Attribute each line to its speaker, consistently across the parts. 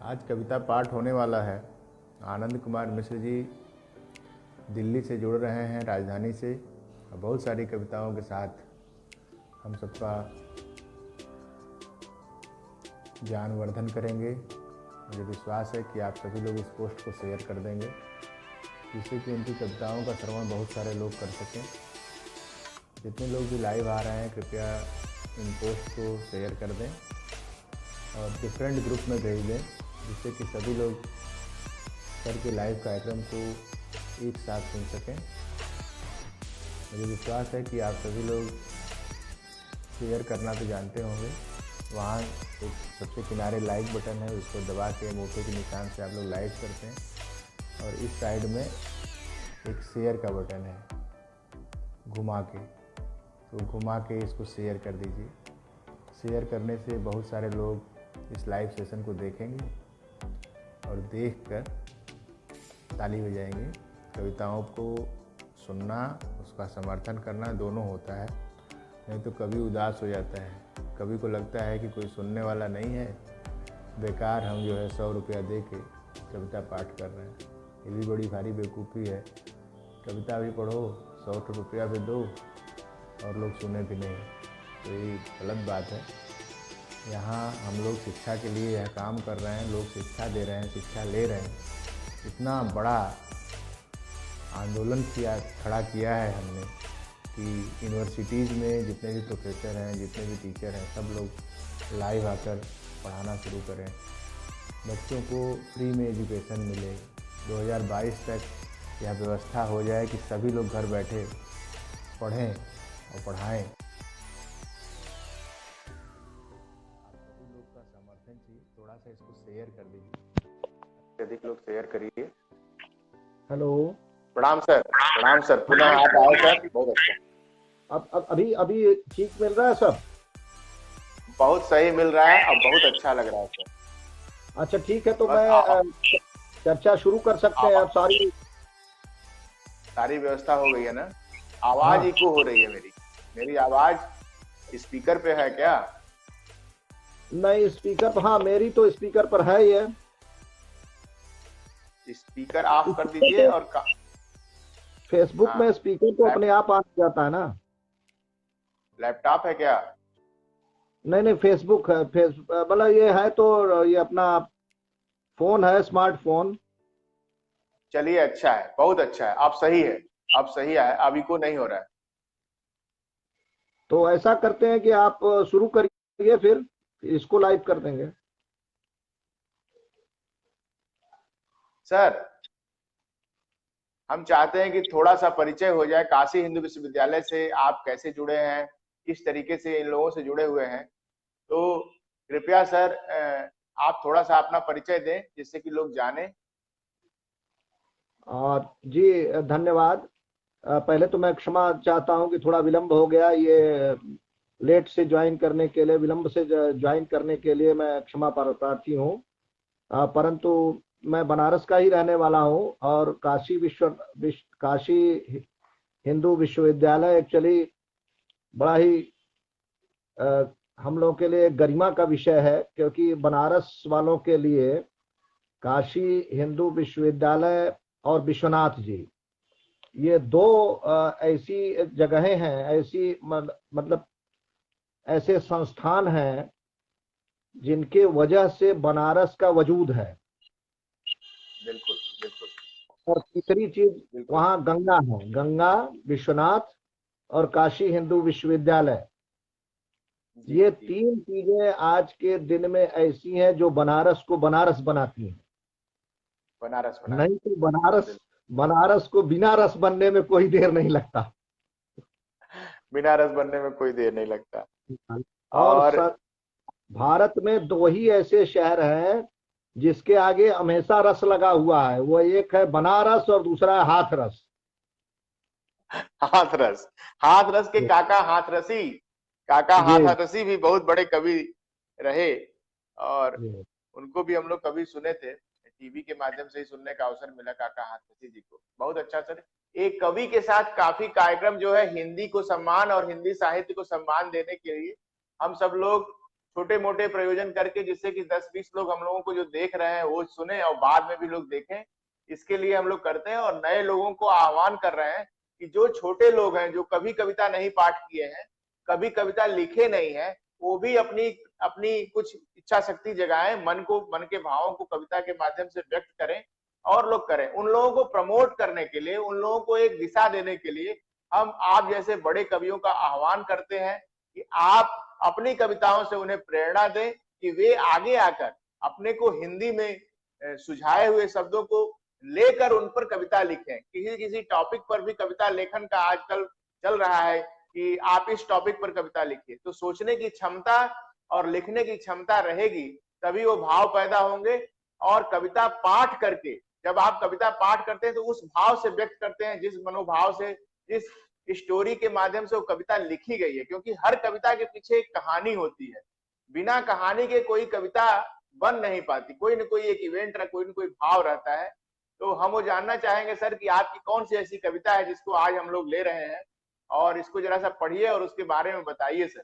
Speaker 1: आज कविता पाठ होने वाला है। आनंद कुमार मिश्र जी दिल्ली से जुड़ रहे हैं, राजधानी से, और बहुत सारी कविताओं के साथ हम सबका ज्ञानवर्धन करेंगे। मुझे विश्वास है कि आप सभी लोग इस पोस्ट को शेयर कर देंगे, जिससे कि उनकी कविताओं का श्रवण बहुत सारे लोग कर सकें। जितने लोग भी लाइव आ रहे हैं, कृपया इन पोस्ट को शेयर कर दें और डिफरेंट ग्रुप में भेज दें, जिससे कि सभी लोग सर के लाइव कार्यक्रम को एक साथ सुन सकें। मुझे विश्वास है कि आप सभी लोग शेयर करना तो जानते होंगे। वहाँ एक सबसे किनारे लाइक बटन है, उसको दबा के अंगूठे के निशान से आप लोग लाइक करते हैं, और इस साइड में एक शेयर का बटन है घुमा के, तो घुमा के इसको शेयर कर दीजिए। शेयर करने से बहुत सारे लोग इस लाइव सेशन को देखेंगे और देखकर ताली बजाएंगे। कविताओं को सुनना, उसका समर्थन करना दोनों होता है। नहीं तो कभी उदास हो जाता है, कभी को लगता है कि कोई सुनने वाला नहीं है, बेकार हम जो है 100 रुपया दे के कविता पाठ कर रहे हैं। ये भी बड़ी भारी बेवकूफ़ी है। कविता भी पढ़ो, 100 रुपया भी दो और लोग सुने भी नहीं, तो ये गलत बात है। यहाँ हम लोग शिक्षा के लिए यह काम कर रहे हैं, लोग शिक्षा दे रहे हैं, शिक्षा ले रहे हैं। इतना बड़ा आंदोलन खड़ा किया है हमने कि यूनिवर्सिटीज़ में जितने भी प्रोफेसर हैं, जितने भी टीचर हैं, सब लोग लाइव आकर पढ़ाना शुरू करें। बच्चों को फ्री में एजुकेशन मिले। 2022 तक यह व्यवस्था हो जाए कि सभी लोग घर बैठे पढ़ें और पढ़ाएं। आप सभी लोग का समर्थन चाहिए, थोड़ा सा इसको शेयर कर दीजिए, अधिक लोग शेयर करिए।
Speaker 2: हेलो।
Speaker 1: प्रणाम सर, प्रणाम सर, पुनः आप आए सर, बहुत अच्छा।
Speaker 2: अब अभी ठीक मिल रहा है सब?
Speaker 1: बहुत सही मिल रहा है और बहुत अच्छा लग रहा है सर।
Speaker 2: अच्छा ठीक है, तो
Speaker 1: बस
Speaker 2: मैं चर्चा शुरू कर सकते हैं। अब
Speaker 1: सारी व्यवस्था हो गई है ना? आवाज
Speaker 2: हाँ।
Speaker 1: इको हो रही है मेरी आवाज स्पीकर पे है क्या?
Speaker 2: नहीं, स्पीकर हाँ, मेरी तो स्पीकर पर है ही है।
Speaker 1: स्पीकर ऑफ कर दीजिए। और
Speaker 2: फेसबुक
Speaker 1: हाँ,
Speaker 2: में स्पीकर तो अपने आप आ जाता है ना?
Speaker 1: लैपटॉप है क्या?
Speaker 2: नहीं, फेसबुक है। मतलब ये है तो ये अपना फोन है, स्मार्टफोन।
Speaker 1: चलिए, अच्छा है, बहुत अच्छा है। अब सही है, अब सही है, अब इको नहीं हो रहा है।
Speaker 2: तो ऐसा करते हैं कि आप शुरू करिए, फिर इसको लाइव कर देंगे।
Speaker 1: सर, हम चाहते हैं कि थोड़ा सा परिचय हो जाए काशी हिंदू विश्वविद्यालय से। आप कैसे जुड़े हैं, किस तरीके से इन लोगों से जुड़े हुए हैं, तो कृपया सर आप थोड़ा सा अपना परिचय दें, जिससे कि लोग जाने।
Speaker 2: और जी धन्यवाद। पहले तो मैं क्षमा चाहता हूं कि थोड़ा विलंब हो गया। ये लेट से ज्वाइन करने के लिए, विलंब से ज्वाइन करने के लिए मैं क्षमा प्रार्थी हूँ। परंतु मैं बनारस का ही रहने वाला हूँ, और काशी हिंदू विश्वविद्यालय एक्चुअली बड़ा ही हम लोग के लिए गरिमा का विषय है, क्योंकि बनारस वालों के लिए काशी हिंदू विश्वविद्यालय और विश्वनाथ जी, ये दो ऐसी जगहें हैं, ऐसी मतलब ऐसे संस्थान हैं जिनके वजह से बनारस का वजूद है।
Speaker 1: बिल्कुल बिल्कुल
Speaker 2: और तीसरी चीज,
Speaker 1: बिल्कुल।
Speaker 2: वहां गंगा है, गंगा, विश्वनाथ और काशी हिंदू विश्वविद्यालय।
Speaker 1: जी
Speaker 2: ये
Speaker 1: जी।
Speaker 2: तीन चीजें आज के दिन में ऐसी हैं जो बनारस को बनारस बनाती हैं।
Speaker 1: बनारस
Speaker 2: नहीं
Speaker 1: बनारस।
Speaker 2: तो बनारस
Speaker 1: बिल्कुल।
Speaker 2: बनारस को बिना रस बनने में कोई देर नहीं लगता।
Speaker 1: बिना रस बनने में कोई देर नहीं लगता।
Speaker 2: और
Speaker 1: और
Speaker 2: भारत में दो ही ऐसे शहर हैं जिसके आगे हमेशा रस लगा हुआ है। वो एक है बनारस और दूसरा है हाथरस।
Speaker 1: हाथरस, हाथरस के काका हाथरसी, काका
Speaker 2: जी
Speaker 1: हाथरसी भी बहुत बड़े कवि रहे, और
Speaker 2: जी।
Speaker 1: उनको भी हम लोग कभी सुने थे, टीवी के माध्यम से ही सुनने का अवसर मिला काका हाथरसी जी को। बहुत अच्छा सर। एक कवि के साथ काफी कार्यक्रम जो है हिंदी को सम्मान और हिंदी साहित्य को सम्मान देने के लिए हम सब लोग
Speaker 3: छोटे मोटे प्रयोजन करके, जिससे कि 10-20 लोग हम लोगों को जो देख रहे हैं वो सुने और बाद में भी लोग देखें, इसके लिए हम लोग करते हैं। और नए लोगों को आह्वान कर रहे हैं कि जो छोटे लोग हैं, जो कभी कविता नहीं पाठ किए हैं, कभी कविता लिखे नहीं है, वो भी अपनी अपनी कुछ इच्छा शक्ति जगाएं, मन के भावों को कविता के माध्यम से व्यक्त करें और लोग करें। उन लोगों को प्रमोट करने के लिए, उन लोगों को एक दिशा देने के लिए हम आप जैसे बड़े कवियों का आह्वान करते हैं कि आप अपनी कविताओं से उन्हें प्रेरणा दें कि वे आगे आकर अपने को हिंदी में सुझाए हुए शब्दों को लेकर उन पर कविता लिखें। किसी किसी टॉपिक पर भी कविता लेखन का आजकल चल रहा है कि आप इस टॉपिक पर कविता लिखिए। तो सोचने की क्षमता और लिखने की क्षमता रहेगी तभी वो भाव पैदा होंगे। और कविता पाठ करके, जब आप कविता पाठ करते हैं तो उस भाव से व्यक्त करते हैं, जिस मनोभाव से, जिस स्टोरी के माध्यम से वो कविता लिखी गई है। क्योंकि हर कविता के पीछे एक कहानी होती है, बिना कहानी के कोई कविता बन नहीं पाती। कोई न कोई एक इवेंट, कोई न कोई भाव रहता है। तो हम वो जानना चाहेंगे सर कि आपकी कौन सी ऐसी कविता है जिसको आज हम लोग ले रहे हैं, और इसको जरा सा पढ़िए और उसके बारे में बताइए सर।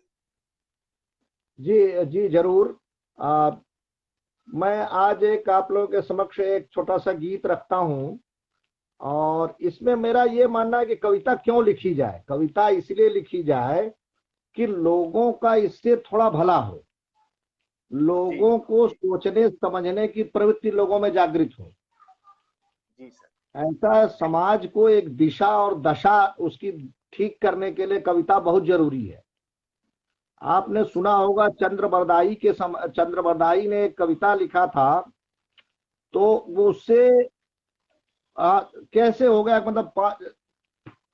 Speaker 2: जी जी जरूर। मैं आज एक आप लोगों के समक्ष एक छोटा सा गीत रखता हूं, और इसमें मेरा ये मानना है कि कविता क्यों लिखी जाए। कविता इसलिए लिखी जाए कि लोगों का इससे थोड़ा भला हो, लोगों को सोचने समझने की प्रवृत्ति लोगों में जागृत हो।
Speaker 3: जी सर।
Speaker 2: ऐसा समाज को एक दिशा और दशा उसकी ठीक करने के लिए कविता बहुत जरूरी है। आपने सुना होगा चंद्रबरदाई ने एक कविता लिखा था, तो वो उससे कैसे हो गया, मतलब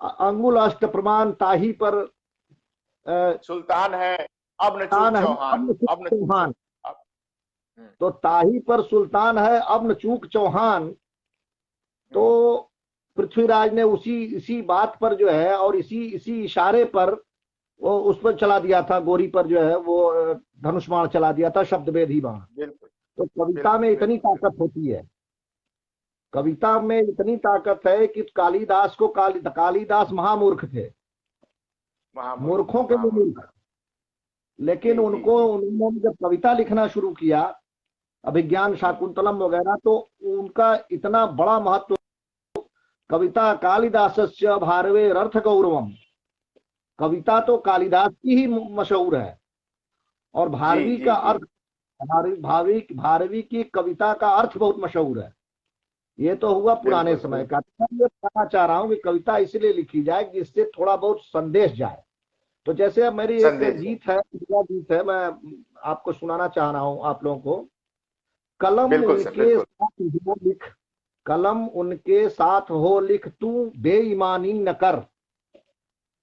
Speaker 2: अंगुल अष्ट प्रमाण ताही पर
Speaker 3: सुल्तान है अब न चूक चौहान।
Speaker 2: तो ताही पर सुल्तान है अब न चूक चौहान। तो पृथ्वीराज ने इसी बात पर जो है, और इसी इशारे पर वो उस पर चला दिया था, गोरी पर जो है वो धनुष बाण चला दिया था, शब्दभेदी बाण। तो कविता में इतनी ताकत होती है, कविता में इतनी ताकत है कि कालिदास महामूर्ख थे, मूर्खों के भी मूर्ख। लेकिन उन्होंने जब कविता लिखना शुरू किया, अभिज्ञान शाकुंतलम वगैरह, तो उनका इतना बड़ा महत्व। कविता कालिदासस्य भारवेरर्थ गौरवम, कविता तो कालिदास की ही मशहूर है। और भारवी का अर्थ, भारवी की कविता का अर्थ बहुत मशहूर है। ये तो हुआ पुराने समय का। मैं कहना चाह रहा हूँ कि कविता इसलिए लिखी जाए कि इससे थोड़ा बहुत संदेश जाए। तो जैसे मेरी एक गीत है, मैं आपको सुनाना चाह रहा हूँ आप लोगों को। कलम उनके साथ हो लिख, कलम उनके साथ हो लिख, तू बेईमानी न कर।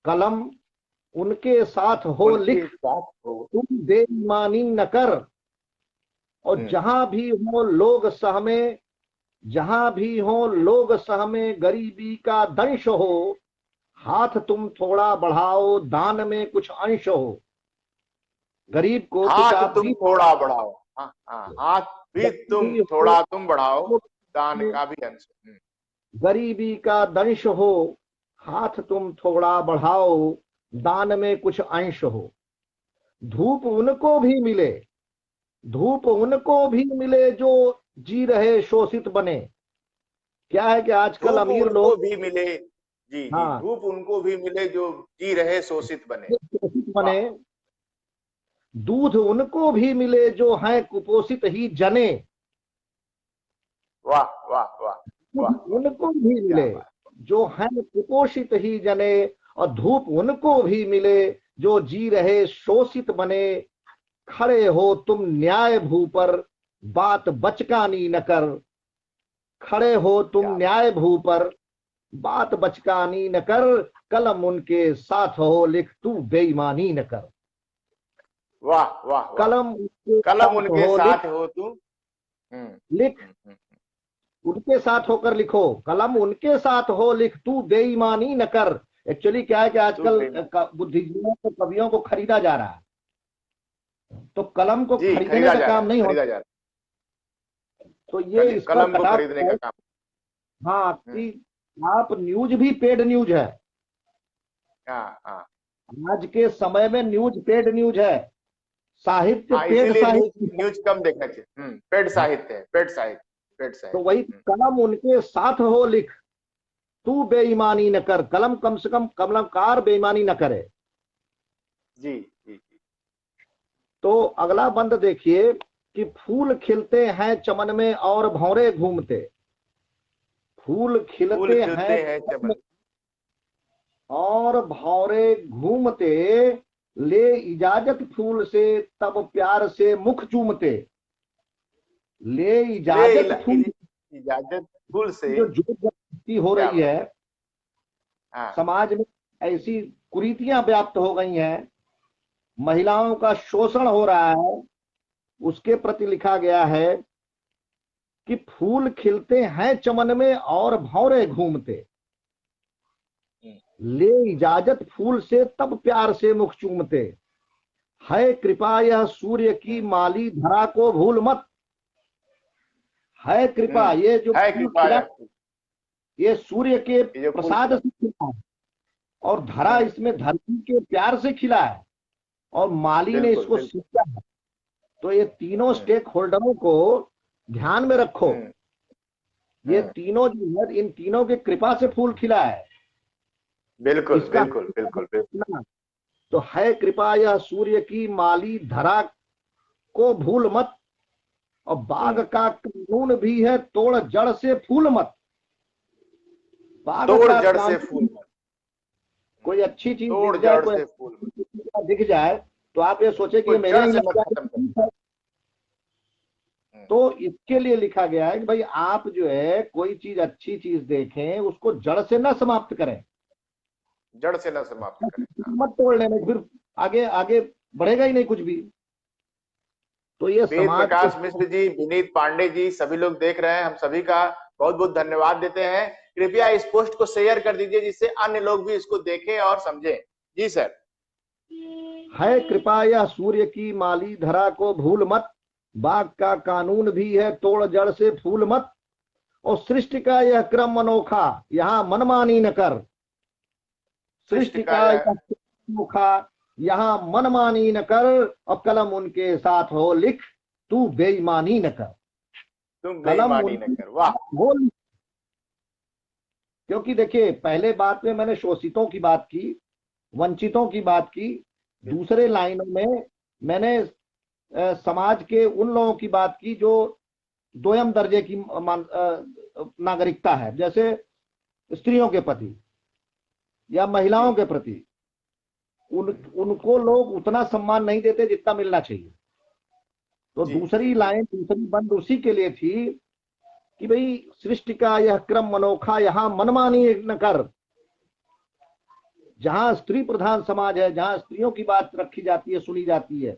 Speaker 2: कलम उनके साथ हो लिख, तुम बेईमानी न कर। और जहां भी हो लोग सहमे, जहां भी हो लोग सहमे, गरीबी का दंश हो, हाथ तुम थोड़ा बढ़ाओ, दान में कुछ अंश हो। गरीब को
Speaker 3: हाथ तुम थोड़ा बढ़ाओ, हाथ भी तुम थोड़ा तुम बढ़ाओ, दान का भी अंश।
Speaker 2: गरीबी का दंश हो, हाथ तुम थोड़ा बढ़ाओ, दान में कुछ अंश हो। धूप उनको भी मिले, धूप उनको भी मिले जो जी रहे शोषित बने। क्या है कि आजकल अमीर लोग
Speaker 3: भी मिले, जी हाँ, धूप उनको भी मिले जो जी रहे शोषित बने।
Speaker 2: दूध उनको भी मिले जो हैं कुपोषित ही जने।
Speaker 3: वाह वाह वाह।
Speaker 2: उनको भी मिले जो हैं कुपोषित ही जने, और धूप उनको भी मिले जो जी रहे शोषित बने। खड़े हो तुम न्याय भू पर, बात बचकानी न कर। खड़े हो तुम न्याय भू पर, बात बचकानी न कर। कलम उनके साथ हो लिख, तू बेईमानी न कर।
Speaker 3: वाह वाह। कलम उनके साथ हो तू
Speaker 2: लिख, उनके साथ होकर लिखो। कलम उनके साथ हो लिख, तू बेईमानी न कर। एक्चुअली क्या है कि आजकल बुद्धिजीवियों को, कवियों को खरीदा जा रहा है, तो कलम को खरीदने का काम नहीं होता। तो ये इसका
Speaker 3: कलम को खरीदने का काम।
Speaker 2: हाँ, कि आप न्यूज भी पेड न्यूज है। आज के समय में न्यूज पेड न्यूज है। साहित्य
Speaker 3: हाँ,
Speaker 2: पेड़
Speaker 3: इसीलिए
Speaker 2: साहित्य।
Speaker 3: न्यूज कम देखना चाहिए। पेड साहित्य है, पेड साहित्य, पेड साहित्य।
Speaker 2: तो वही कलम उनके साथ हो लिख, तू बेईमानी न कर। कम से कम कलमकार बेईमानी न करे।
Speaker 3: जी जी जी।
Speaker 2: तो अगला बंद देखिए कि फूल खिलते हैं चमन में और भौरे घूमते। फूल
Speaker 3: फूल
Speaker 2: खिलते हैं
Speaker 3: खिलते हैं चमन।
Speaker 2: और भौरे घूमते, ले इजाजत फूल से तब प्यार से मुख चूमते। ले
Speaker 3: ले
Speaker 2: इजाजत फूल।
Speaker 3: इजाजत फूल से।
Speaker 2: जो जोर जबरदस्ती हो
Speaker 3: क्या
Speaker 2: रही
Speaker 3: बात।
Speaker 2: है
Speaker 3: हाँ।
Speaker 2: समाज में, ऐसी कुरीतियां व्याप्त हो गई हैं, महिलाओं का शोषण हो रहा है, उसके प्रति लिखा गया है कि फूल खिलते हैं चमन में और भौरे घूमते, ले इजाजत फूल से तब प्यार से मुख चूमते। है कृपा यह सूर्य की माली धरा को भूल मत। है कृपा, ये जो
Speaker 3: है
Speaker 2: फूल
Speaker 3: कृपा
Speaker 2: खिला,
Speaker 3: है।
Speaker 2: ये सूर्य के
Speaker 3: ये जो फूल
Speaker 2: प्रसाद
Speaker 3: खिला।
Speaker 2: से खिला है, और धरा इसमें धरती के प्यार से खिला है, और माली ने
Speaker 3: बिल्कुल
Speaker 2: इसको
Speaker 3: बिल्कुल।
Speaker 2: सींचा है। तो ये तीनों स्टेक होल्डरों को ध्यान में रखो। ये तीनों जो है, इन तीनों की कृपा से फूल खिला है।
Speaker 3: बिल्कुल
Speaker 2: इसका
Speaker 3: बिल्कुल बिल्कुल बिल्कुल।
Speaker 2: तो है कृपा यह सूर्य की माली धरा को भूल मत, और बाग का कानून भी है तोड़ जड़ से फूल मत। बाग
Speaker 3: तोड़
Speaker 2: का
Speaker 3: जड़ से
Speaker 2: कानून,
Speaker 3: फूल मत।
Speaker 2: कोई अच्छी चीज
Speaker 3: तोड़
Speaker 2: दिख जाए,
Speaker 3: जड़
Speaker 2: कोई
Speaker 3: से फूल मत।
Speaker 2: अच्छी चीज दिख जाए, तो आप ये सोचे कि
Speaker 3: को
Speaker 2: ये मेरे
Speaker 3: जड़
Speaker 2: ही
Speaker 3: से
Speaker 2: लग
Speaker 3: मत
Speaker 2: जाए
Speaker 3: खत्म कर।
Speaker 2: ठीक है। तो इसके लिए लिखा गया है कि भाई आप जो है कोई चीज, अच्छी चीज देखें, उसको जड़ से ना समाप्त करें,
Speaker 3: जड़ से न समाप्त करें। हाँ।
Speaker 2: मत तोड़ लेना, फिर आगे आगे बढ़ेगा ही नहीं कुछ भी। तो ये
Speaker 3: वेद
Speaker 2: समाज
Speaker 3: प्रकाश
Speaker 2: को,
Speaker 3: मिश्र जी, विनीत पांडे जी, सभी लोग देख रहे हैं, हम सभी का बहुत बहुत धन्यवाद देते हैं। कृपया इस पोस्ट को शेयर कर दीजिए जिससे अन्य लोग भी इसको देखें और समझें। जी सर।
Speaker 2: है कृपा यह सूर्य की माली धरा को भूल मत, बाग का कानून भी है तोड़ जड़ से फूल मत, और सृष्टि का यह क्रम अनोखा यहाँ मनमानी न कर। सृष्टि का यह क्रम अनोखा यहाँ मनमानी न कर, और कलम उनके साथ हो लिख, तू बेईमानी न कर।
Speaker 3: तुम
Speaker 2: कलम
Speaker 3: बेईमानी न
Speaker 2: उनके
Speaker 3: कर। वाह।
Speaker 2: साथ हो लिख। क्योंकि देखिए, पहले बात में मैंने शोषितों की बात की, वंचितों की बात की, दूसरे लाइनों में मैंने समाज के उन लोगों की बात की जो दोयम दर्जे की नागरिकता है, जैसे स्त्रियों के प्रति या महिलाओं के प्रति। उनको लोग उतना सम्मान नहीं देते जितना मिलना चाहिए। तो दूसरी लाइन, दूसरी बंद उसी के लिए थी कि भाई सृष्टि का यह क्रम अनोखा यहाँ मनमानी न कर। जहां स्त्री प्रधान समाज है, जहां स्त्रियों की बात रखी जाती है, सुनी जाती है,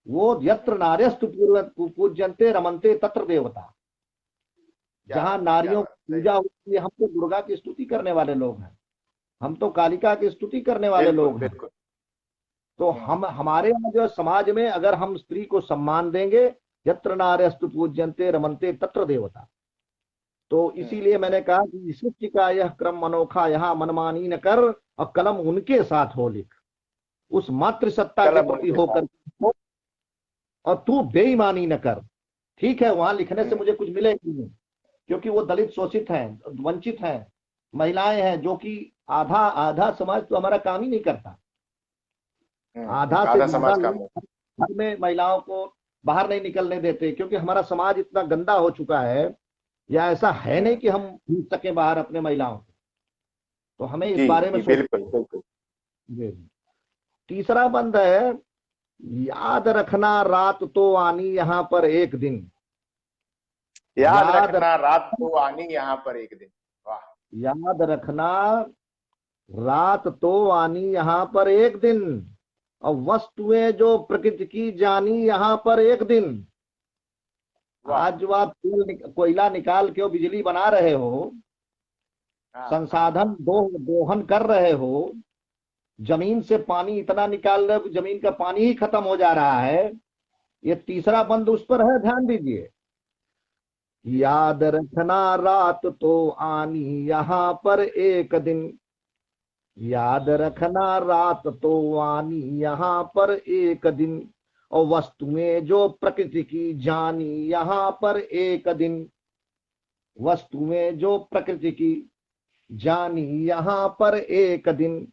Speaker 2: वो यत्र नार्यस्तु पूज्यन्ते रमन्ते तत्र देवता। जहां नारियों की पूजा होती है, हम तो दुर्गा की स्तुति करने वाले लोग हैं, हम तो कालिका की स्तुति करने वाले लोग हैं। तो हम, हमारे यहाँ जो समाज में अगर हम स्त्री को सम्मान देंगे, यत्र नार्यस्तु पूज्यन्ते रमन्ते तत्र देवता। तो इसीलिए मैंने कहा कि सृष्टि का यह क्रम अनोखा यहाँ मनमानी न कर, और कलम उनके साथ हो लिख। उस मातृसत्ता के प्रति होकर, और तू बेईमानी न कर। ठीक है, वहां लिखने से मुझे कुछ मिलेगा नहीं, क्योंकि वो दलित, शोषित हैं, वंचित हैं, महिलाएं हैं, जो कि आधा आधा समाज तो हमारा काम ही नहीं करता। आधा से ज्यादा लोग घर में महिलाओं को बाहर नहीं निकलने देते, क्योंकि हमारा समाज इतना गंदा हो चुका है, या ऐसा है नहीं कि हम भेज सके बाहर अपने महिलाओं को। तो हमें इस बारे में
Speaker 3: बिल्कुल।
Speaker 2: तीसरा बंद है, याद रखना रात तो आनी यहाँ पर एक दिन।
Speaker 3: याद रखना रात तो आनी यहाँ पर एक दिन। वाह।
Speaker 2: याद रखना रात तो आनी यहाँ पर एक दिन, और वस्तुएं जो प्रकृति की जानी यहाँ पर एक दिन। आज जो आप कोयला निकाल के बिजली बना रहे हो, संसाधन दोहन कर रहे हो, जमीन से पानी इतना निकाल रहे हो, जमीन का पानी ही खत्म हो जा रहा है। ये तीसरा बंद उस पर है, ध्यान दीजिए। याद रखना रात तो आनी यहाँ पर एक दिन, याद रखना रात तो आनी यहाँ पर एक दिन, और वस्तुएं जो प्रकृति की जानी यहाँ पर एक दिन, वस्तुएं जो प्रकृति की जानी यहाँ पर एक दिन,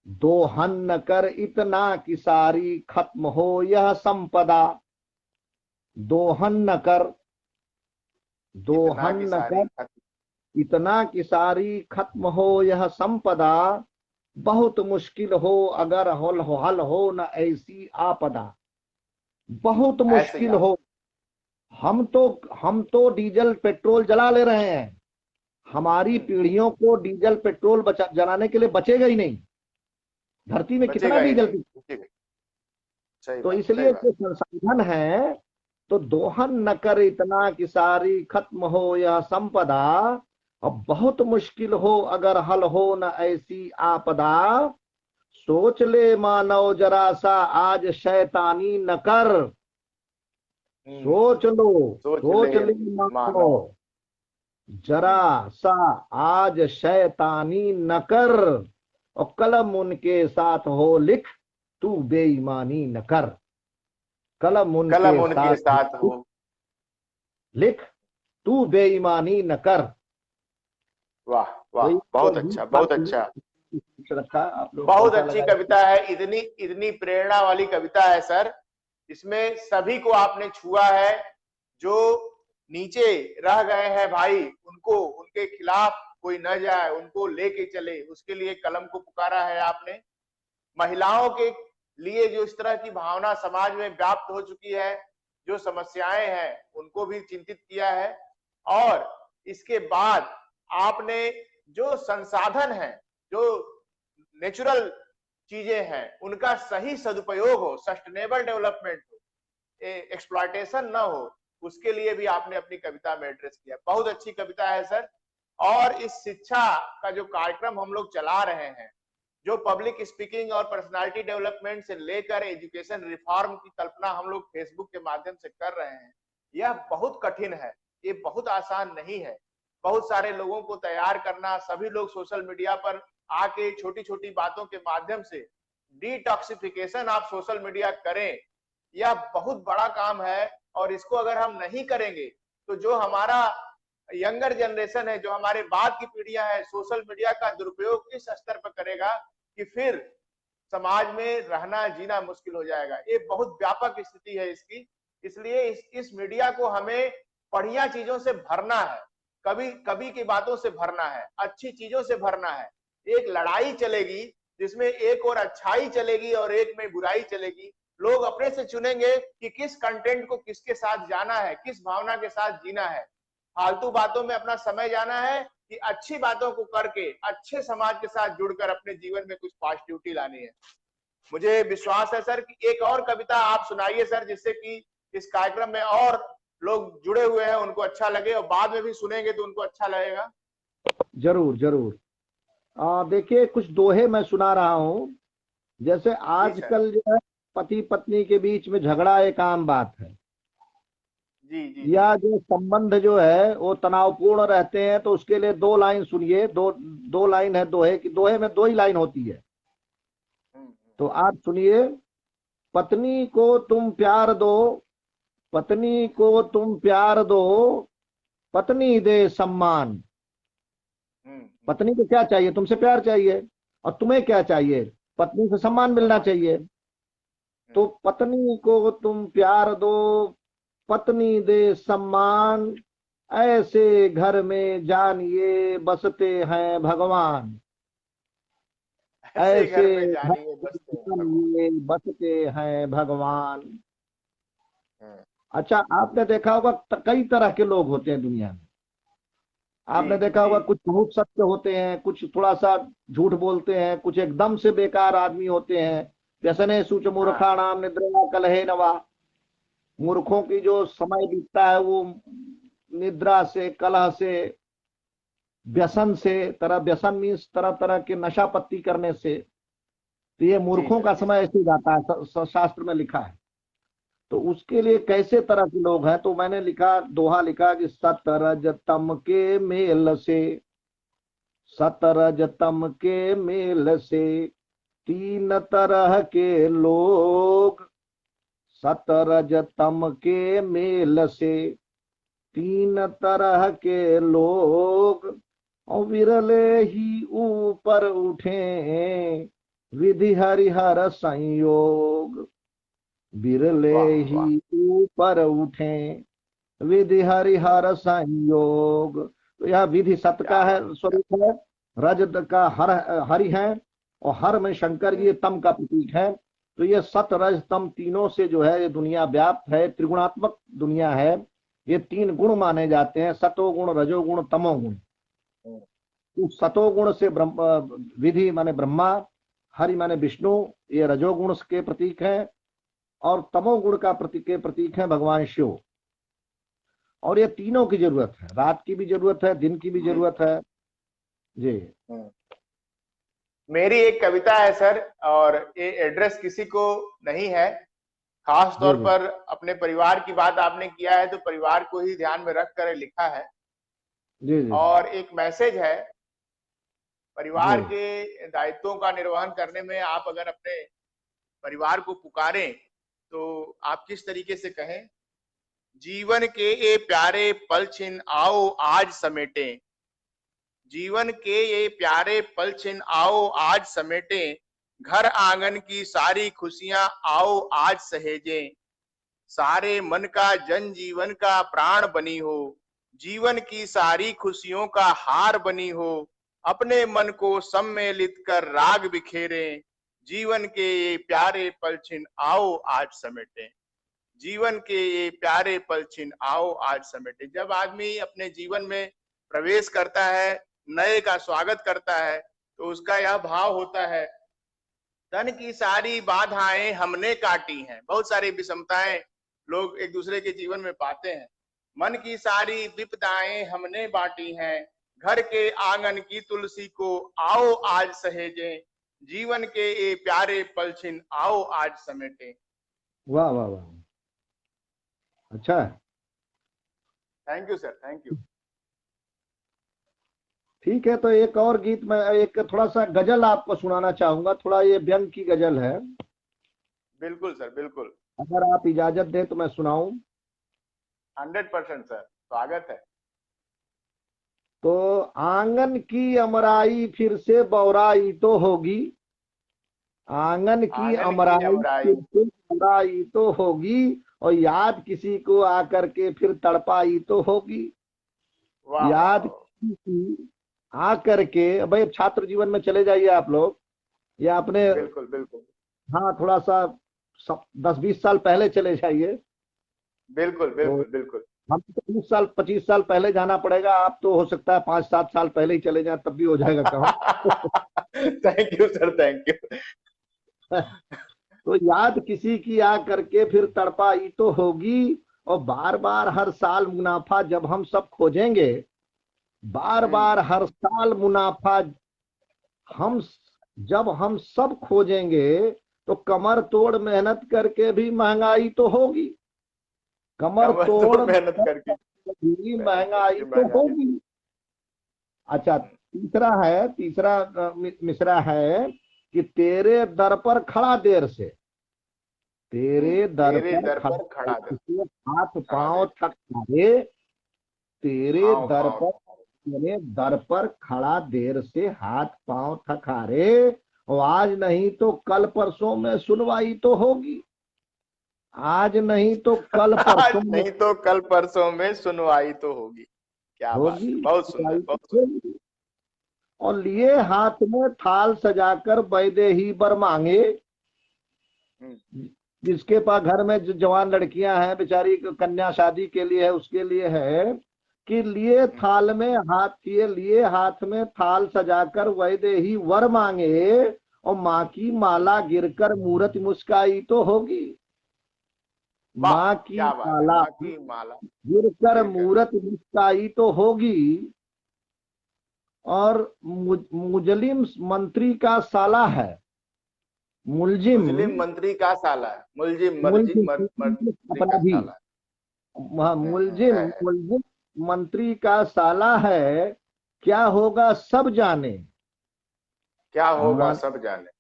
Speaker 2: दोहन न कर इतना कि सारी खत्म हो यह संपदा, दोहन न कर, दोहन न कर इतना कि सारी खत्म हो यह संपदा, बहुत मुश्किल हो अगर हल हो न ऐसी आपदा, बहुत मुश्किल हो। हम तो डीजल पेट्रोल जला ले रहे हैं, हमारी पीढ़ियों को डीजल पेट्रोल जलाने के लिए बचेगा ही नहीं, धरती में कितना डीजल। तो इसलिए जो संसाधन है, तो दोहन न कर इतना कि सारी खत्म हो यह संपदा, अब बहुत मुश्किल हो अगर हल हो न ऐसी आपदा, सोच ले मानव जरा सा आज शैतानी न कर, सोच ले मानव जरा सा आज शैतानी न कर, और कलम उनके साथ हो लिख तू बेईमानी न कर, कलम उनके साथ हो लिख तू बेईमानी न कर।
Speaker 3: वाह वाह, बहुत अच्छा, बहुत अच्छा, बहुत अच्छी कविता है। इतनी प्रेरणा वाली कविता है सर, इसमें सभी को आपने छुआ है। जो नीचे रह गए हैं भाई, उनको, उनके खिलाफ कोई न जाए, उनको लेके चले, उसके लिए कलम को पुकारा है आपने। महिलाओं के लिए जो इस तरह की भावना समाज में व्याप्त हो चुकी है, जो समस्याएं हैं उनको भी चिंतित किया है। और इसके बाद आपने जो संसाधन है, जो नेचुरल चीजें हैं, उनका सही सदुपयोग हो, सस्टेनेबल डेवलपमेंट हो, एक्सप्लॉयटेशन ना हो, उसके लिए भी आपने अपनी कविता में एड्रेस किया। बहुत अच्छी कविता है सर। और इस शिक्षा का जो कार्यक्रम हम लोग चला रहे हैं, जो पब्लिक स्पीकिंग और पर्सनालिटी डेवलपमेंट से लेकर एजुकेशन रिफॉर्म की कल्पना हम लोग फेसबुक के माध्यम से कर रहे हैं, यह बहुत कठिन है, ये बहुत आसान नहीं है। बहुत सारे लोगों को तैयार करना, सभी लोग सोशल मीडिया पर आके छोटी छोटी बातों के माध्यम से डिटॉक्सिफिकेशन आप सोशल मीडिया करें, यह बहुत बड़ा काम है। और इसको अगर हम नहीं करेंगे तो जो हमारा यंगर जनरेशन है, जो हमारे बाद की पीढ़ियां हैं, सोशल मीडिया का दुरुपयोग इस स्तर पर करेगा कि फिर समाज में रहना जीना मुश्किल हो जाएगा। ये बहुत व्यापक स्थिति है इसकी। इसलिए इस मीडिया को हमें बढ़िया चीजों से भरना है, कभी की बातों से भरना है, अच्छी चीजों से भरना है। एक लड़ाई चलेगी जिसमें एक और अच्छाई चलेगी और एक में बुराई चलेगी। लोग अपने से चुनेंगे कि किस कंटेंट को किसके साथ जाना है, किस भावना के साथ जीना है। फालतू बातों में अपना समय जाना है कि अच्छी बातों को करके अच्छे समाज के साथ जुड़कर अपने जीवन में कुछ पॉजिटिविटी लानी है। मुझे विश्वास है सर कि एक और कविता आप सुनाइए सर, जिससे कि इस कार्यक्रम में और लोग जुड़े हुए हैं उनको अच्छा लगे, और बाद में भी सुनेंगे तो उनको अच्छा लगेगा।
Speaker 2: जरूर जरूर। देखिए, कुछ दोहे मैं सुना रहा हूँ। जैसे आजकल जो है पति पत्नी के बीच में झगड़ा एक आम बात है, जी, या जो संबंध जो है वो तनावपूर्ण रहते हैं, तो उसके लिए दो लाइन सुनिए। दो लाइन है दोहे की, दोहे में दो ही लाइन होती है, तो आप सुनिए। पत्नी को तुम प्यार दो, पत्नी को तुम प्यार दो, पत्नी दे सम्मान। पत्नी को क्या चाहिए? तुमसे प्यार चाहिए। और तुम्हें क्या चाहिए? पत्नी से सम्मान मिलना चाहिए। तो पत्नी को तुम प्यार दो, पत्नी दे सम्मान, ऐसे घर में जानिए बसते हैं भगवान, ऐसे घर में जानिए बसते हैं भगवान। अच्छा, आपने देखा होगा कई तरह के लोग होते हैं दुनिया में। आपने देखा होगा कुछ बहुत सत्य होते हैं, कुछ थोड़ा सा झूठ बोलते हैं, कुछ एकदम से बेकार आदमी होते हैं। व्यसने सूच मूर्खाणाम निद्रा कलहे नवा। मूर्खों की जो समय बीतता है वो निद्रा से, कलह से, व्यसन से, व्यसन मीन्स तरह तरह के नशा पत्ती करने से। तो ये मूर्खों का समय ऐसे जाता है, शास्त्र में लिखा है। तो उसके लिए कैसे तरह के लोग हैं, तो मैंने लिखा, दोहा लिखा कि सतरज तम के मेल से, सतरज तम के मेल से तीन तरह के लोग सत रज तम के मेल से तीन तरह के लोग, और विरले ही ऊपर उठे विधि हरिहर संयोग। विरले
Speaker 3: वाह वाह।
Speaker 2: ही ऊपर उठे विधि हरिहर संयोग। तो यह विधि सत्य का
Speaker 3: क्या
Speaker 2: है,
Speaker 3: बात।
Speaker 2: स्वरूप है, रज का हरि है, और हर में शंकर, ये तम का प्रतीक है। तो ये सत रज तम तीनों से जो है ये दुनिया व्याप्त है, त्रिगुणात्मक दुनिया है। ये तीन गुण माने जाते हैं, सतोगुण, रजोगुण, तमोगुण। तो सतोगुण से विधि माने ब्रह्मा, हरि माने विष्णु, ये रजोगुण के प्रतीक है, और तमोगुण का प्रतीक है भगवान शिव। और ये तीनों की जरूरत है, रात की भी जरूरत है, दिन की भी जरूरत है जी।
Speaker 3: मेरी एक कविता है सर, और ये एड्रेस किसी को नहीं है, खास तौर
Speaker 2: जी
Speaker 3: पर अपने परिवार की बात आपने किया है तो परिवार को ही ध्यान में रख कर लिखा है।
Speaker 2: जी जी
Speaker 3: और एक मैसेज है, परिवार
Speaker 2: जी
Speaker 3: के दायित्वों का निर्वहन करने में आप अगर अपने परिवार को पुकारें तो आप किस तरीके से कहें। जीवन के ये प्यारे पल छिन आओ आज समेटें, जीवन के ये प्यारे पल छिन आओ आज समेटें, घर आंगन की सारी खुशियां आओ आज सहेजें, सारे मन का जन जीवन का प्राण बनी हो, जीवन की सारी खुशियों का हार बनी हो, अपने मन को सम्मेलित कर राग बिखेरें, जीवन के ये प्यारे पल छिन आओ आज समेटें, जीवन के ये प्यारे पल छिन आओ आज समेटें। जब आदमी अपने जीवन में प्रवेश करता है, नए का स्वागत करता है, तो उसका यह भाव होता है, धन की सारी बाधाएं हमने काटी हैं। बहुत सारी विषमताएं लोग एक दूसरे के जीवन में पाते हैं। मन की सारी विपदाएं हमने बांटी हैं, घर के आंगन की तुलसी को आओ आज सहेजें, जीवन के ये प्यारे पल छिन आओ आज समेटें।
Speaker 2: वाह वाह वाह, अच्छा है।
Speaker 3: Thank you sir, thank you.
Speaker 2: ठीक है, तो एक और गीत मैं, एक थोड़ा सा गजल आपको सुनाना चाहूंगा, थोड़ा ये व्यंग की गजल है,
Speaker 3: बिल्कुल सर, बिल्कुल।
Speaker 2: अगर आप इजाजत दें तो मैं सुनाऊं।
Speaker 3: 100% सर, स्वागत है।
Speaker 2: तो आंगन की अमराई फिर से बौराई तो होगी, आंगन की अमराई
Speaker 3: अमराई।
Speaker 2: फिर से बौराई तो होगी, और याद किसी को आकर के फिर तड़पाई तो होगी।
Speaker 3: वाह
Speaker 2: याद
Speaker 3: वाह।
Speaker 2: किसी की आकर के, भाई छात्र जीवन में चले जाइए आप लोग, या अपने,
Speaker 3: बिल्कुल बिल्कुल
Speaker 2: हाँ थोड़ा सा 10-20 साल पहले चले जाइए।
Speaker 3: बिल्कुल
Speaker 2: तो
Speaker 3: बिल्कुल बिल्कुल।
Speaker 2: हम तो 20 साल 25 साल पहले जाना पड़ेगा, आप तो हो सकता है 5-7 साल पहले ही चले जाए, तब भी हो जाएगा काम।
Speaker 3: Thank you sir, thank you.
Speaker 2: तो याद किसी की आ करके फिर तड़पाई तो होगी, और बार बार हर साल मुनाफा जब हम सब खोजेंगे, बार बार हर साल मुनाफा हम जब हम सब खोजेंगे, तो कमर तोड़ मेहनत करके भी महंगाई तो होगी, कमर तोड़
Speaker 3: मेहनत करके
Speaker 2: भी महंगाई तो होगी। अच्छा, तीसरा मिसरा है कि तेरे दर पर खड़ा देर से, तेरे दर पर खड़ा देर से हाथ पांव थक हारे, तेरे दर पर, तेरे दर पर खड़ा देर से हाथ पांव थक हारे, और आज नहीं तो कल परसों में सुनवाई तो होगी, आज नहीं तो कल परसों में,
Speaker 3: नहीं तो कल परसों में सुनवाई तो होगी। क्या बात है, बहुत सुंदर, बहुत सुंदर।
Speaker 2: और लिए हाथ में थाल सजाकर बैदे ही बर मांगे, जिसके पास घर में जो जवान लड़कियां हैं बेचारी, कन्या शादी के लिए है, उसके लिए है कि लिए थाल में लिए हाथ में थाल सजाकर वैदे ही वर मांगे, और माँ की माला गिरकर मूरत मुस्काई तो होगी, माँ की माला गिरकर मूरत मुस्काई तो होगी। और मुजलिम मंत्री का साला है, मुलजिम
Speaker 3: मंत्री का साला है, मुलजिम
Speaker 2: अपराधी, मुलजिम मंत्री का साला है, क्या होगा सब जाने,
Speaker 3: क्या होगा सब जाने।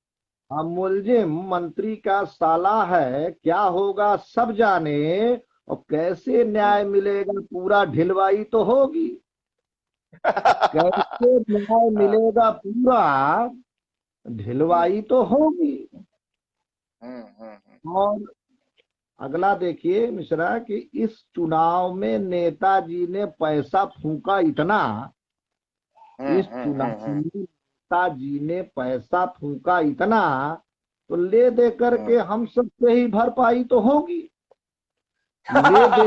Speaker 2: हम मुलजिम मंत्री का साला है, क्या होगा सब जाने, और कैसे न्याय मिलेगा पूरा, ढिलवाई तो होगी। कैसे न्याय मिलेगा पूरा, ढिलवाई तो होगी। और अगला देखिए मिश्रा कि इस चुनाव में नेताजी ने पैसा फूका इतना, इस चुनाव में नेताजी ने पैसा फूका इतना, तो ले दे करके हम सब से ही भरपाई तो होगी। ले दे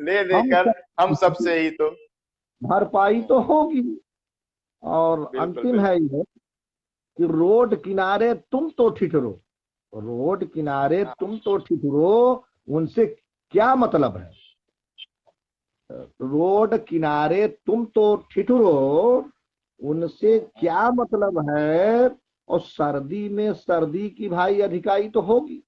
Speaker 3: ले देकर हम सब से ही तो
Speaker 2: भरपाई तो होगी। और
Speaker 3: बिल्कुल
Speaker 2: अंतिम
Speaker 3: बिल्कुल।
Speaker 2: है ये कि रोड किनारे तुम तो ठिठुरो, रोड किनारे तुम तो ठिठुरो, उनसे क्या मतलब है। रोड किनारे तुम तो ठिठुरो, उनसे क्या मतलब है। और सर्दी की भाई अधिकाई तो होगी।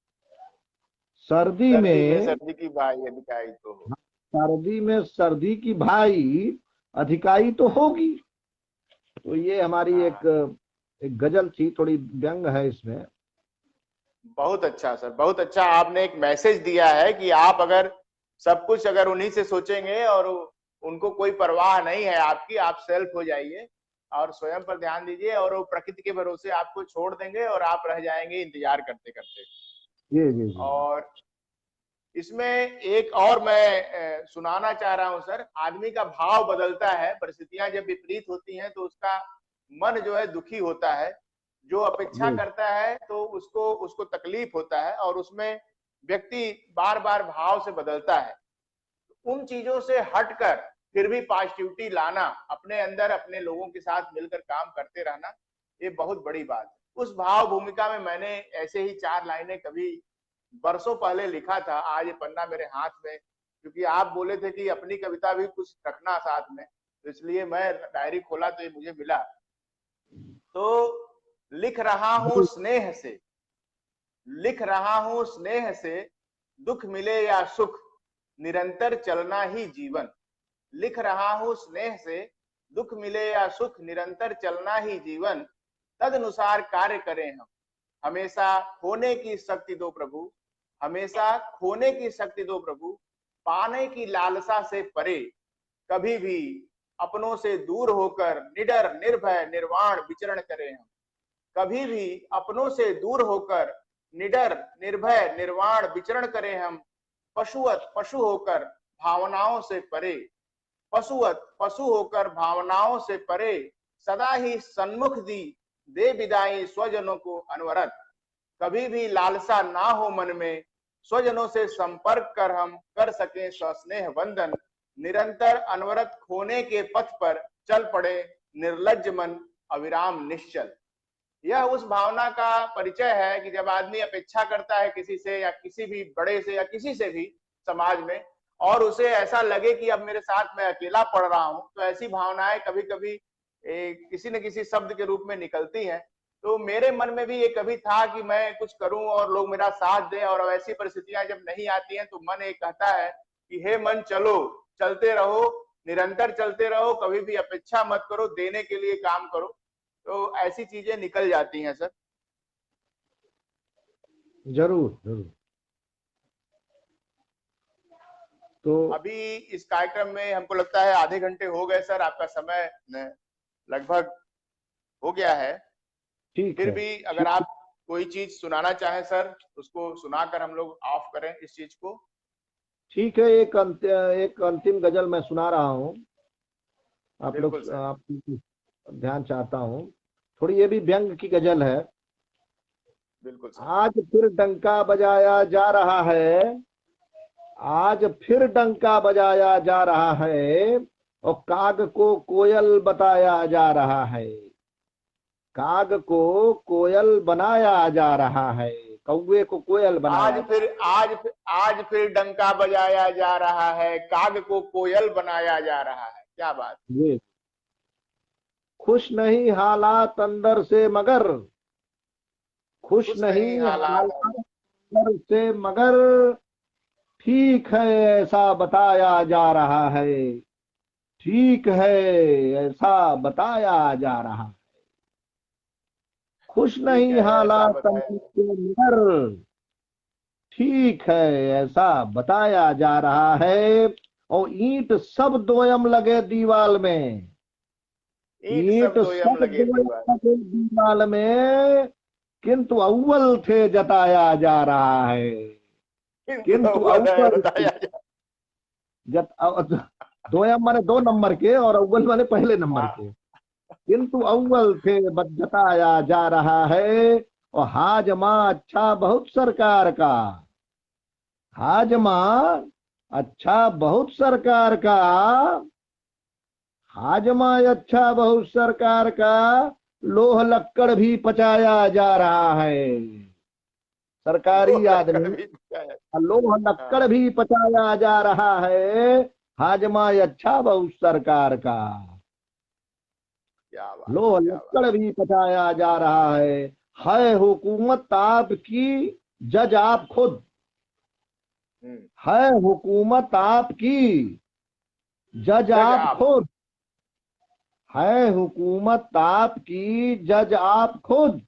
Speaker 2: सर्दी
Speaker 3: सर्दी में
Speaker 2: में
Speaker 3: सर्दी की भाई अधिकाई तो हो।
Speaker 2: सर्दी में सर्दी की भाई अधिकाई तो होगी। तो ये हमारी एक गजल थी, थोड़ी व्यंग है इसमें।
Speaker 3: बहुत अच्छा सर, बहुत अच्छा। आपने एक मैसेज दिया है कि आप अगर सब कुछ अगर उन्हीं से सोचेंगे और उनको कोई परवाह नहीं है आपकी, आप सेल्फ हो जाइए और स्वयं पर ध्यान दीजिए और वो प्रकृति के भरोसे आपको छोड़ देंगे और आप रह जाएंगे इंतजार करते करते।
Speaker 2: जी।
Speaker 3: और इसमें एक और मैं सुनाना चाह रहा हूं सर। आदमी का भाव बदलता है, परिस्थितियां जब विपरीत होती हैं तो उसका मन जो है दुखी होता है। जो अपेक्षा
Speaker 2: जी
Speaker 3: करता है तो उसको उसको तकलीफ होता है और उसमें व्यक्ति बार बार भाव से बदलता है। उन चीजों से हटकर फिर भी पॉजिटिविटी लाना, अपने अंदर अपने लोगों के साथ मिलकर काम करते रहना, ये बहुत बड़ी बात है। उस भाव भूमिका में मैंने ऐसे ही 4 लाइनें कभी बरसों पहले लिखा था। आज ये पन्ना मेरे हाथ में, क्योंकि आप बोले थे कि अपनी कविता भी कुछ रखना साथ में, तो इसलिए मैं डायरी खोला तो ये मुझे मिला। तो लिख रहा हूं स्नेह से, लिख रहा हूं स्नेह से, दुख मिले या सुख निरंतर चलना ही जीवन। लिख रहा हूं स्नेह से, दुख मिले या सुख निरंतर चलना ही जीवन। तदनुसार कार्य करें हम, हमेशा खोने की शक्ति दो प्रभु, हमेशा खोने की शक्ति दो प्रभु। पाने की लालसा से परे, कभी भी अपनों से दूर होकर निडर निर्भय निर्वाण विचरण करें हम। कभी भी अपनों से दूर होकर निडर निर्भय निर्वाण विचरण करें हम। पशुवत पशु होकर भावनाओं से परे, पशुवत पशु होकर भावनाओं से परे, सदा ही सन्मुख दी दे विदाई स्वजनों को अनवरत। कभी भी लालसा ना हो मन में, स्वजनों से संपर्क कर हम कर सके सस्नेह वंदन। निरंतर अनवरत खोने के पथ पर चल पड़े निर्लज्ज मन अविराम निश्चल। यह उस भावना का परिचय है कि जब आदमी अपेक्षा करता है किसी से या किसी भी बड़े से या किसी से भी समाज में, और उसे ऐसा लगे कि अब मेरे साथ मैं अकेला पड़ रहा हूं, तो ऐसी भावनाएं कभी कभी किसी न किसी शब्द के रूप में निकलती हैं। तो मेरे मन में भी ये कभी था कि मैं कुछ करूं और लोग मेरा साथ दें, और ऐसी परिस्थितियां जब नहीं आती हैं तो मन एक कहता है कि हे मन चलो, चलते रहो, निरंतर चलते रहो, कभी भी अपेक्षा मत करो, देने के लिए काम करो। तो ऐसी चीजें निकल जाती हैं सर।
Speaker 2: जरूर जरूर। तो
Speaker 3: अभी इस कार्यक्रम में हमको लगता है आधे घंटे हो गए सर, आपका समय लगभग हो गया है।
Speaker 2: ठीक
Speaker 3: फिर
Speaker 2: है।
Speaker 3: भी अगर आप कोई चीज सुनाना चाहें सर, उसको सुनाकर हम लोग ऑफ करें इस चीज को।
Speaker 2: ठीक है, एक अंतिम गजल मैं सुना रहा हूँ। आप लोग
Speaker 3: बिल्कुल सर।
Speaker 2: आप ध्यान चाहता हूँ। थोड़ी ये भी व्यंग की गजल है।
Speaker 3: बिल्कुल सर।
Speaker 2: आज फिर डंका बजाया जा रहा है, आज फिर डंका बजाया जा रहा है, और काग को कोयल बताया जा रहा है। काग को कोयल बनाया जा रहा है, कौवे को कोयल बनाया।
Speaker 3: आज फिर डंका बजाया जा रहा है, काग को कोयल बनाया जा रहा है। क्या बात।
Speaker 2: ये खुश नहीं हालात अंदर से मगर, खुश
Speaker 3: खुश नहीं
Speaker 2: नहीं
Speaker 3: हालात।
Speaker 2: हालात अंदर से मगर, ठीक है ऐसा बताया जा रहा है, ठीक है ऐसा बताया जा रहा है। खुश नहीं
Speaker 3: है, ऐसा
Speaker 2: हालात
Speaker 3: बताया
Speaker 2: के मगर ठीक है ऐसा बताया जा रहा है। और ईंट सब दोयम लगे दीवाल में,
Speaker 3: ईंट
Speaker 2: ईंट
Speaker 3: सब दोयम
Speaker 2: सब
Speaker 3: लगे
Speaker 2: दोयम
Speaker 3: दीवार।
Speaker 2: लगे दीवाल में, किंतु अव्वल थे जताया जा रहा है।
Speaker 3: किंतु
Speaker 2: किंतु
Speaker 3: अव्वल है
Speaker 2: अव्वल
Speaker 3: बताया जा।
Speaker 2: जत दोयम माने 2 नंबर के और अव्वल माने पहले नंबर
Speaker 3: हाँ,
Speaker 2: के, किंतु अव्वल थे जताया जा रहा है। और हाजमा अच्छा बहुत सरकार का, हाजमा अच्छा बहुत सरकार का, हाजमा अच्छा बहुत सरकार का, लोह लक्कड़ भी पचाया जा रहा है। सरकारी
Speaker 3: लोह लक्कड़
Speaker 2: आदमी
Speaker 3: भी बताया।
Speaker 2: लोह लक्कड़
Speaker 3: हाँ,
Speaker 2: भी पचाया जा रहा है। हाजमा अच्छा बहुत सरकार का,
Speaker 3: क्या बात है,
Speaker 2: लोह
Speaker 3: क्या बात।
Speaker 2: लक्कड़ भी पचाया जा रहा है हुकूमत आपकी, जज आप खुद,
Speaker 3: हम्म।
Speaker 2: है हुकूमत आपकी, जज
Speaker 3: जज
Speaker 2: आप
Speaker 3: आप।
Speaker 2: खुद, है हुकूमत आपकी, जज आप खुद,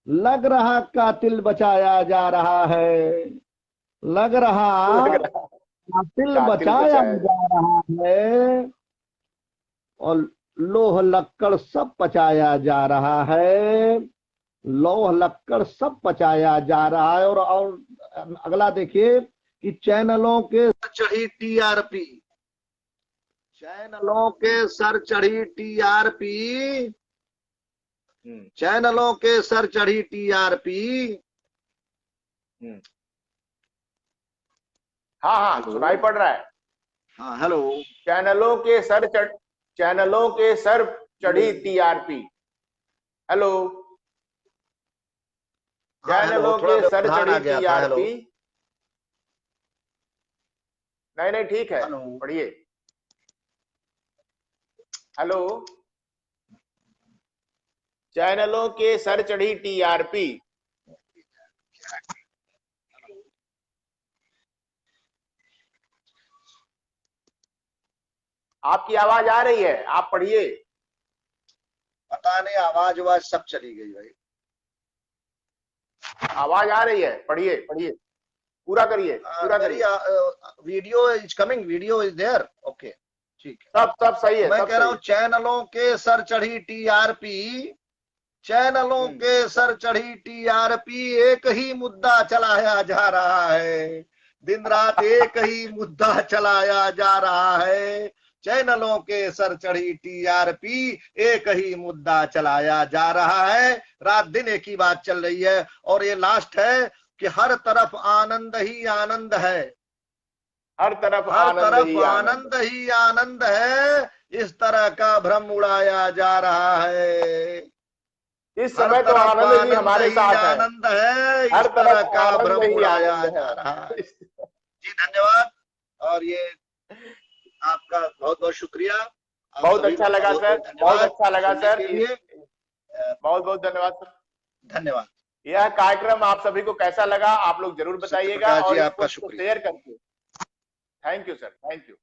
Speaker 2: लग रहा कातिल बचाया जा रहा है, लग रहा
Speaker 3: लग रहा है
Speaker 2: कातिल
Speaker 3: कातिल
Speaker 2: बचाया
Speaker 3: बचाया
Speaker 2: जा रहा है। और लोह लक्कड़ सब पचाया जा रहा है, लौह लक्कड़ सब पचाया जा रहा है। और अगला देखिए कि चैनलों के चढ़ी टीआरपी, चैनलों के सर चढ़ी टीआरपी,
Speaker 3: हम्म,
Speaker 2: चैनलों के सर चढ़ी टीआरपी।
Speaker 3: हम्म। हाँ हाँ,
Speaker 2: हेलो,
Speaker 3: सुनाई पड़ रहा है।
Speaker 2: हाँ हेलो,
Speaker 3: चैनलों के सर चढ़ चैनलों के सर चढ़ी
Speaker 2: हेलो,
Speaker 3: टीआरपी। हेलो।
Speaker 2: हाँ हेलो,
Speaker 3: चैनलों
Speaker 2: थोड़ा
Speaker 3: के सर
Speaker 2: व्यवधान आ
Speaker 3: चढ़ी
Speaker 2: गया था। Hello
Speaker 3: TRP. नहीं नहीं, ठीक है,
Speaker 2: हेलो,
Speaker 3: पढ़िए। हेलो। चैनलों के सर चढ़ी टीआरपी। आपकी आवाज आ रही है, आप पढ़िए।
Speaker 2: पता नहीं आवाज आवाज सब चली गई भाई।
Speaker 3: आवाज आ रही है, पढ़िए पढ़िए, पूरा करिए, पूरा
Speaker 2: मेरी
Speaker 3: करिए।
Speaker 2: Video is coming, video is there, okay ठीक है।
Speaker 3: सब सही
Speaker 2: तो
Speaker 3: है,
Speaker 2: मैं
Speaker 3: सब
Speaker 2: कह रहा
Speaker 3: सही
Speaker 2: हूं
Speaker 3: है।
Speaker 2: चैनलों के सर चढ़ी टीआरपी, चैनलों
Speaker 3: हम्म।
Speaker 2: के सर चढ़ी टीआरपी, एक ही मुद्दा चलाया जा रहा है, दिन रात एक ही मुद्दा चलाया जा रहा है। चैनलों के सर चढ़ी टीआरपी, एक ही मुद्दा चलाया जा रहा है, रात दिन एक ही बात चल रही है। और ये लास्ट है कि हर तरफ आनंद ही आनंद है,
Speaker 3: हर तरफ
Speaker 2: हर
Speaker 3: आनंद
Speaker 2: तरफ
Speaker 3: ही आनंद।
Speaker 2: आनंद ही आनंद है, इस तरह का भ्रम उड़ाया जा रहा है।
Speaker 3: इस
Speaker 2: हर
Speaker 3: समय तो
Speaker 2: तरफ
Speaker 3: आनंद जी
Speaker 2: आनंद
Speaker 3: हमारे
Speaker 2: ही
Speaker 3: साथ है।
Speaker 2: आनंद है,
Speaker 3: हर
Speaker 2: इस तरह
Speaker 3: तरफ
Speaker 2: का
Speaker 3: आनंद
Speaker 2: भ्रम
Speaker 3: ही
Speaker 2: उड़ाया
Speaker 3: आनंद
Speaker 2: जा
Speaker 3: है।
Speaker 2: रहा है। जी धन्यवाद। और ये आपका बहुत बहुत शुक्रिया, आप
Speaker 3: बहुत
Speaker 2: सभी
Speaker 3: अच्छा
Speaker 2: लोग का
Speaker 3: लगा
Speaker 2: बहुत
Speaker 3: सर,
Speaker 2: बहुत
Speaker 3: बहुत
Speaker 2: धन्यवाद
Speaker 3: अच्छा लगा
Speaker 2: सुनने
Speaker 3: सर।
Speaker 2: के लिए।
Speaker 3: बहुत बहुत धन्यवाद सर।
Speaker 2: धन्यवाद।
Speaker 3: यह कार्यक्रम आप सभी को कैसा लगा, आप लोग जरूर
Speaker 2: सत्य
Speaker 3: बताइएगा,
Speaker 2: प्रकाश जी
Speaker 3: और इस
Speaker 2: आपका
Speaker 3: पोस्ट को
Speaker 2: शुक्रिया।
Speaker 3: शेयर करके। Thank you sir, thank you.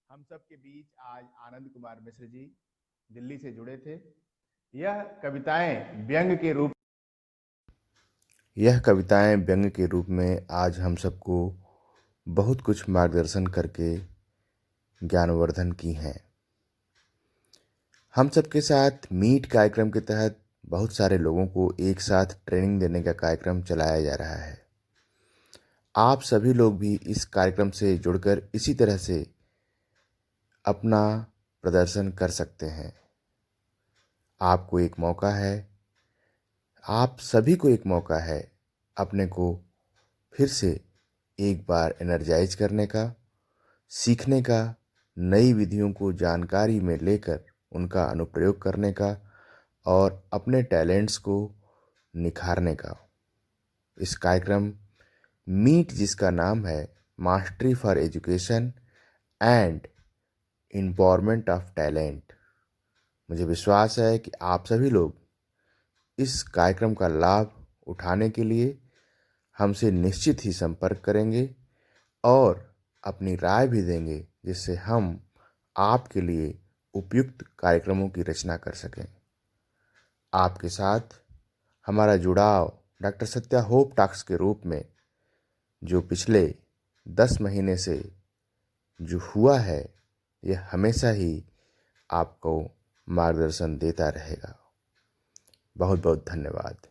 Speaker 3: हम सब के बीच आज आनंद कुमार मिश्र जी दिल्ली से जुड़े थे। यह कविताएं व्यंग के रूप में आज हम सबको बहुत कुछ मार्गदर्शन करके ज्ञानवर्धन की हैं। हम सबके साथ मीट कार्यक्रम के तहत बहुत सारे लोगों को एक साथ ट्रेनिंग देने का कार्यक्रम चलाया जा रहा है। आप सभी लोग भी इस कार्यक्रम से जुड़कर इसी तरह से अपना प्रदर्शन कर सकते हैं। आपको एक मौका है, आप सभी को एक मौका है अपने को फिर से एक बार एनर्जाइज करने का, सीखने का, नई विधियों को जानकारी में लेकर उनका अनुप्रयोग करने का और अपने टैलेंट्स को निखारने का। इस कार्यक्रम मीट, जिसका नाम है mastery for education and empowerment of talent, मुझे विश्वास है कि आप सभी लोग इस कार्यक्रम का लाभ उठाने के लिए हमसे निश्चित ही संपर्क करेंगे और अपनी राय भी देंगे, जिससे हम आपके लिए
Speaker 1: उपयुक्त कार्यक्रमों की रचना कर सकें। आपके साथ हमारा जुड़ाव डॉक्टर सत्या होप टॉक्स के रूप में जो पिछले 10 महीने से जो हुआ है, यह हमेशा ही आपको मार्गदर्शन देता रहेगा। बहुत बहुत धन्यवाद।